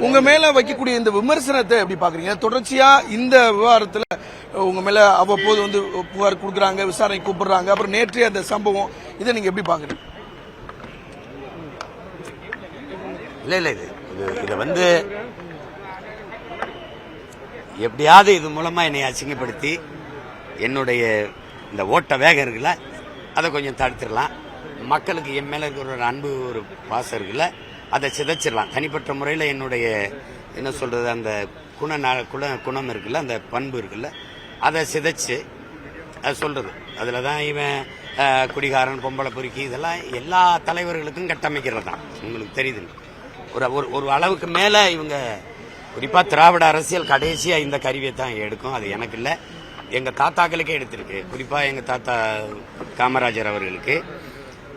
உங்க மேல வைக்கக்கூடிய இந்த விமர்சனத்தை எப்படி பாக்குறீங்க? தொடர்ச்சியா இந்த விவகாரத்துல உங்க மேல அவ்வப்போது வந்து புகார் கொடுக்குறாங்க, விசாரணை கூப்பிடுறாங்க, அப்புறம் நேற்றைய அந்த சம்பவம், இதை நீங்க எப்படி பாக்குறீங்க? இல்ல இது வந்து எப்படியாவது இது மூலமா என்னை அசிங்கப்படுத்தி என்னுடைய இந்த ஓட்ட வேகம் இருக்குல்ல அதை கொஞ்சம் தடுத்துடலாம். மக்களுக்கு என் மேல இருக்கிற ஒரு அன்பு, ஒரு பாசம் இருக்குல்ல, அதை சிதைச்சிடலாம். தனிப்பட்ட முறையில் என்னுடைய என்ன சொல்றது அந்த குணம் இருக்குல்ல, அந்த பண்பு இருக்குல்ல, அதை சிதைச்சு அது சொல்றது. அதில் தான் இவன் குடிகாரன், பொம்பளை பொறுக்கி, இதெல்லாம் எல்லா தலைவர்களுக்கும் கட்டமைக்கிறது தான். உங்களுக்கு தெரியுது, ஒரு அளவுக்கு மேலே இவங்க குறிப்பாக திராவிட அரசியல் கடைசியாக இந்த கருவியை தான் எடுக்கும். அது எனக்கு இல்லை, எங்கள் தாத்தாக்களுக்கே எடுத்திருக்கு. குறிப்பாக எங்கள் தாத்தா காமராஜர்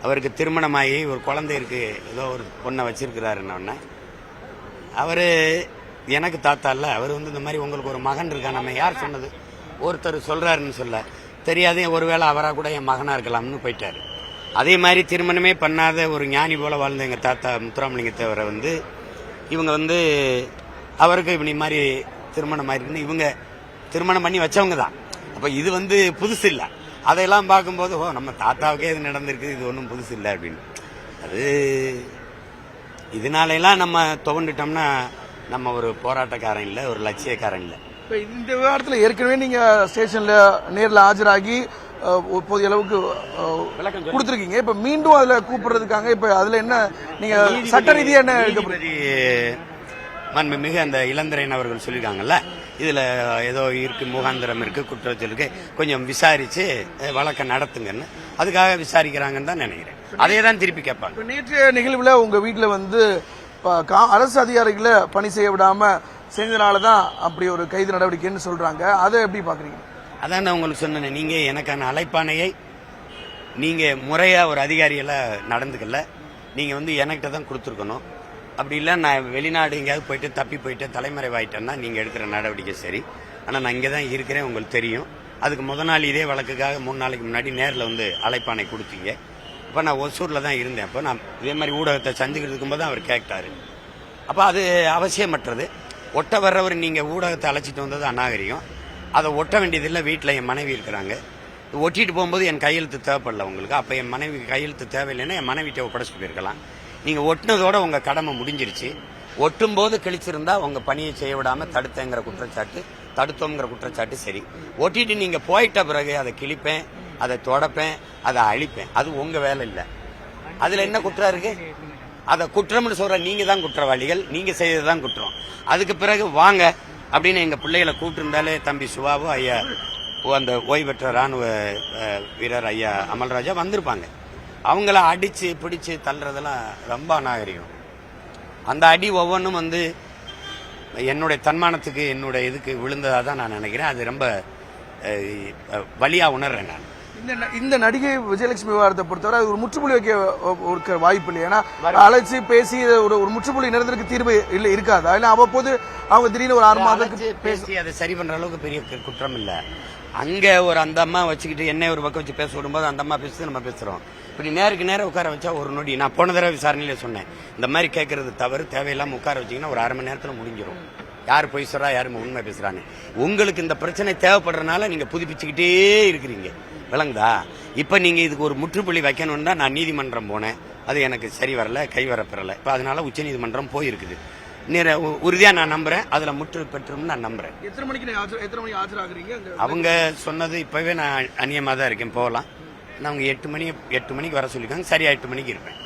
அவருக்கு திருமணமாகி ஒரு குழந்தை இருக்கு, ஏதோ ஒரு பொண்ணை வச்சிருக்கிறாருன்னு அவர் எனக்கு தாத்தா இல்லை, அவர் வந்து இந்த மாதிரி உங்களுக்கு ஒரு மகன் இருக்கா, நம்ம யார் சொன்னது, ஒருத்தர் சொல்றாருன்னு சொல்ல தெரியாதே, ஒருவேளை அவராக கூட என் மகனாக இருக்கலாம்னு போயிட்டாரு. அதே மாதிரி திருமணமே பண்ணாத ஒரு ஞானி போல வாழ்ந்த எங்கள் தாத்தா முத்துராமலிங்க தேவரை வந்து இவங்க வந்து அவருக்கு இப்படி மாதிரி திருமணம் ஆயிருக்குன்னு இவங்க திருமணம் பண்ணி வச்சவங்க தான். அப்போ இது வந்து புதுசு இல்லை. அதையெல்லாம் பார்க்கும்போது ஓ நம்ம தாத்தாவுக்கே இது நடந்திருக்கு, இது ஒன்றும் புதுசு இல்லை அப்படின்னு. அது இதனாலெல்லாம் நம்ம துவண்டுட்டோம்னா நம்ம ஒரு போராட்டக்காரன் இல்லை, ஒரு லட்சியக்காரன் இல்லை. இப்போ இந்த விவகாரத்தில் ஏற்கனவே நீங்க ஸ்டேஷன்ல நேரில் ஆஜராகி போதிய அளவுக்கு கொடுத்துருக்கீங்க. இப்ப மீண்டும் அதுல கூப்பிடுறதுக்காக இப்ப அதுல என்ன நீங்க சட்ட ரீதியா என்ன மாண்புமிகு அந்த இளந்திரையன் அவர்கள் சொல்லியிருக்காங்கல்ல, இதுல ஏதோ இருக்கு, முகாந்திரம் இருக்கு, குற்றத்தில் இருக்கு, கொஞ்சம் விசாரிச்சு வழக்கை நடத்துங்கன்னு அதுக்காக விசாரிக்கிறாங்கன்னு தான் நினைக்கிறேன். அதே தான் திருப்பி கேட்பாங்க. நேற்றைய நிகழ்வுல உங்க வீட்டுல வந்து அரசு அதிகாரிகளை பணி செய்ய விடாம செஞ்சதுனாலதான் அப்படி ஒரு கைது நடவடிக்கைன்னு சொல்றாங்க. அதை எப்படி பாக்குறீங்க? அதான் நான் உங்களுக்கு சொன்னேன், நீங்க எனக்கான அழைப்பானையை நீங்க முறையா ஒரு அதிகாரியெல்லாம் நடந்துக்கல, நீங்க வந்து என்கிட்ட தான் கொடுத்துருக்கணும். அப்படி இல்லை நான் வெளிநாடு எங்கேயாவது போயிட்டு தப்பி போயிட்டு தலைமறைவாயிட்டேன்னா நீங்க எடுக்கிற நடவடிக்கை சரி. ஆனால் நான் இங்கே தான் இருக்கிறேன், உங்களுக்கு தெரியும். அதுக்கு முத நாள் இதே வழக்குக்காக 3 நாளைக்கு முன்னாடி நேரில் வந்து அழைப்பானை கொடுத்தீங்க. இப்போ நான் ஒசூரில் தான் இருந்தேன். அப்போ நான் இதே மாதிரி ஊடகத்தை சந்திக்கிட்டு இருக்கும்போது அவர் கேட்டாரு. அப்போ அது அவசியமற்றது. ஒட்ட வர்றவர் நீங்கள் ஊடகத்தை அழைச்சிட்டு வந்தது அநாகரிகம். அதை ஒட்ட வேண்டியதில்லை. வீட்டில் என் மனைவி இருக்கிறாங்க. ஒட்டிட்டு போகும்போது என் கையெழுத்து தேவைப்படல உங்களுக்கு. அப்போ என் மனைவி கையெழுத்து தேவையில்லைன்னா என் மனைவிட்ட ஒப்படைச்சிட்டு போயிருக்கலாம். நீங்கள் ஒட்டினதோட உங்கள் கடமை முடிஞ்சிருச்சு. ஒட்டும் போது கிழிச்சிருந்தா உங்கள் பணியை செய்ய விடாமல் தடுத்தோங்கிற குற்றச்சாட்டு சரி. ஒட்டிட்டு நீங்கள் போயிட்ட பிறகு அதை கிழிப்பேன், அதை தொடப்பேன், அதை அழிப்பேன், அது உங்கள் வேலை இல்லை. அதில் என்ன குற்றம் இருக்கு? அதை குற்றம்னு சொல்ற நீங்க தான் குற்றவாளிகள், நீங்க செய்ததுதான் குற்றம். அதுக்கு பிறகு வாங்க அப்படின்னு எங்க பிள்ளைகளை கூப்பிட்டுருந்தாலே தம்பி சுவாவோ ஐயா அந்த ஓய்வு பெற்ற ராணுவ வீரர் ஐயா அமல்ராஜா வந்திருப்பாங்க. அவங்கள அடிச்சு பிடிச்சு தள்ளுறதெல்லாம் ரொம்ப அநாகரிகம். அந்த அடி ஒவ்வொன்றும் வந்து என்னுடைய தன்மானத்துக்கு என்னுடைய இதுக்கு விழுந்ததா தான் நான் நினைக்கிறேன். அது ரொம்ப வலியா உணர்றேன் நான். இந்த நடிகை விஜயலட்சுமி விவகாரத்தை பொறுத்தவரை அது ஒரு முற்றுப்புள்ளி வைக்க வாய்ப்பு இல்லை. ஏன்னா அழைச்சி பேசி ஒரு முற்றுப்புள்ளி நிறத்திற்கு தீர்வு இல்லை இருக்காதா? இல்லை அவ்வப்போது அவங்க திடீர்னு ஒரு 6 மாதத்துக்கு பேசி அதை சரி பண்ற அளவுக்கு பெரிய குற்றம் இல்லை. அங்க ஒரு அந்த அம்மா வச்சுக்கிட்டு என்ன ஒரு பக்கம் வச்சு பேச விடும்போது அந்த அம்மா பேசுது, நம்ம பேசுறோம். இப்படி நேருக்கு நேரம் உட்கார வச்சா ஒரு நொடி. நான் போன தடவை விசாரணையில சொன்னேன், இந்த மாதிரி கேட்கறது தவறு, தேவையில்லாம உட்கார வச்சீங்கன்னா ஒரு 1/2 மணி நேரத்துல முடிஞ்சிடும். யார் பொய் சொல்றா, யாரு உண்மை பேசுறான்னு. உங்களுக்கு இந்த பிரச்சனை தேவைப்படுறதுனால நீங்க புதுப்பிச்சுக்கிட்டே இருக்கிறீங்க, விளங்குதா? இப்ப நீங்க இதுக்கு ஒரு முற்றுப்புள்ளி வைக்கணும்னா நான் நீதிமன்றம் போனேன், அது எனக்கு சரி வரல, கை வரப்பெறல. இப்ப அதனால உச்ச நீதிமன்றம் போயிருக்குது. உறுதியா நான் நம்புறேன், அதுல முற்று பெற்றும் நான் நம்புறேன். எத்தனை மணிக்கு ஆஜராகிறீங்க? அவங்க சொன்னது இப்பவே நான் அந்நியமா தான் இருக்கேன், போகலாம். அவங்க 8 மணிக்கு வர சொல்லிருக்காங்க. சரியா 8 மணிக்கு இருப்பேன்.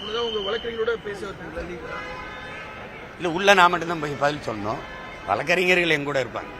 இல்ல உள்ள நான் மட்டும் தான் போய் பதில் சொல்லணும். வழக்கறிஞர்கள் என் கூட இருப்பாங்க.